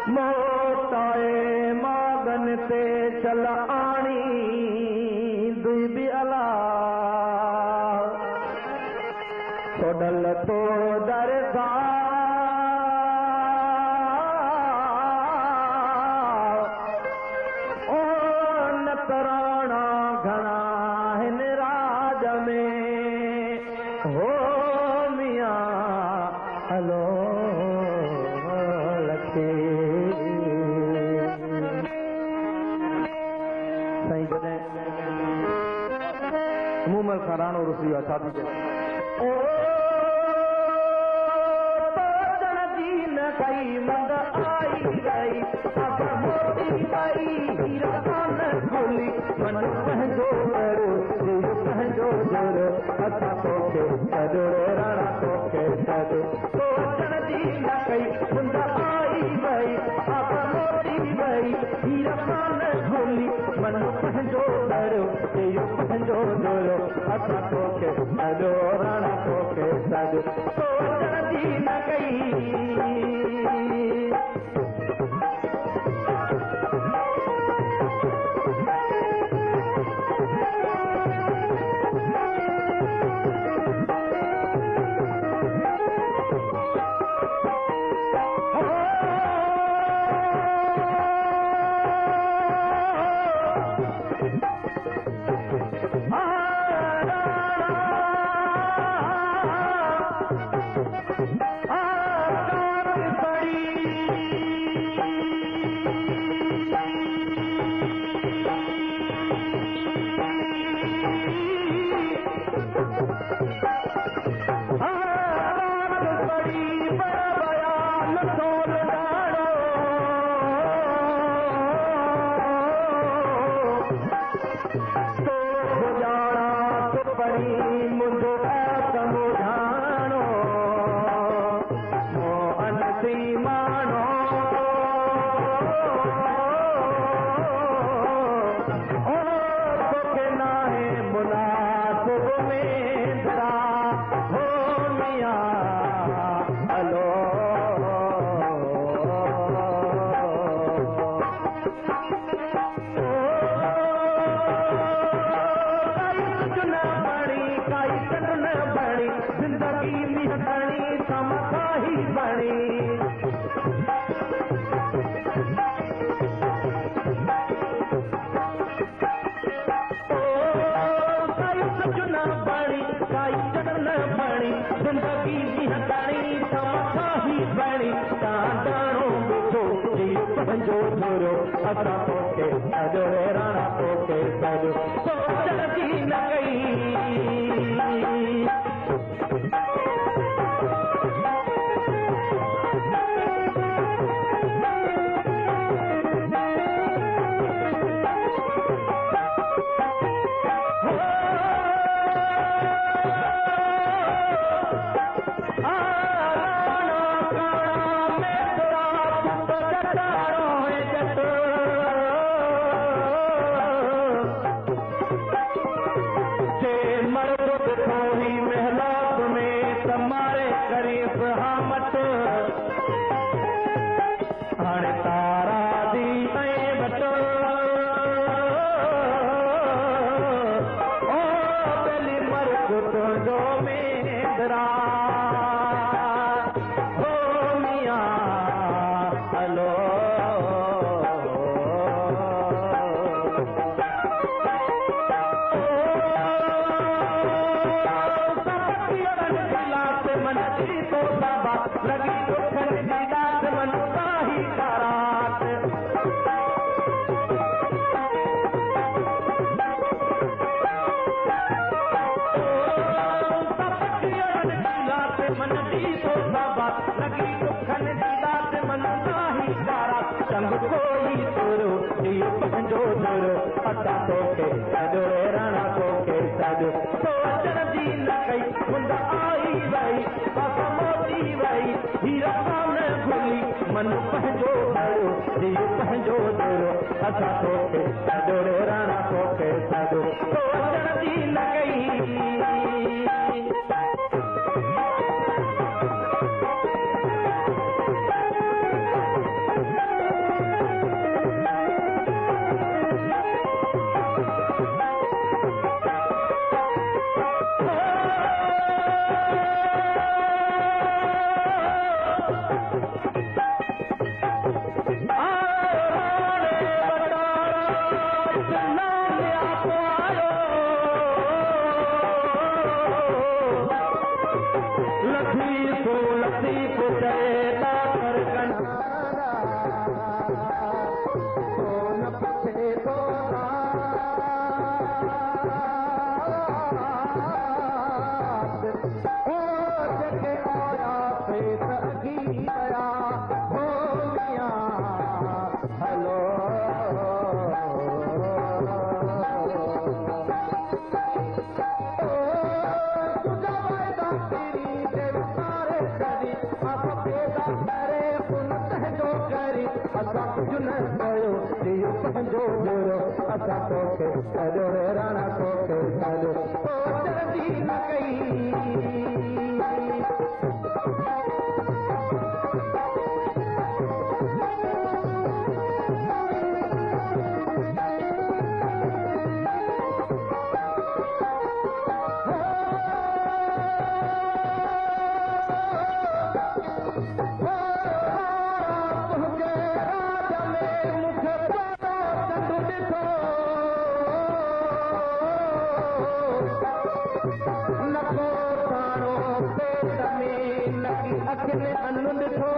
मोताए मागन ते चल आणी दुई भी अला सोडल तो दरदा ओ नकराना घना हिन राज में हो मियां हलो लखे सही जॾहिं मूमल खां राणो रुसी वियो आहे शादी ते ओ तोजन जी न कई मंद आई गई अब मोती गई हीरा कान खोली मन पंहिंजो करो दिल पंहिंजो जोरो असां तोखे सॼो राणा तोखे सॼो तोजन जी न कई मंद आई गई अब मोती गई हीरा कान खोली मन पंहिंजो करो दिल पंहिंजो जोरो असां तोखे सॼो राणा तोखे सॼो तोजन जी न कई पंहिंजो जोरो असां तोखे सॼो राणा तोखे सॼो तोजन जी न कई मन पंहिंजो दियो पंहिंजो असां तोखे सॼो राणा तोखे सॼो तोजन जी न कई पेट अगी गया हो गया हेलो तुझा वायदा तेरी देवतारे करी आप पैदा करे उन तहजो करी असा कुछ न कयो दियो पंहिंजो बुरो असा तोखे सॼो राणा तोखे सॼो जल्दी न कई अखियुनि अनु ॾिठो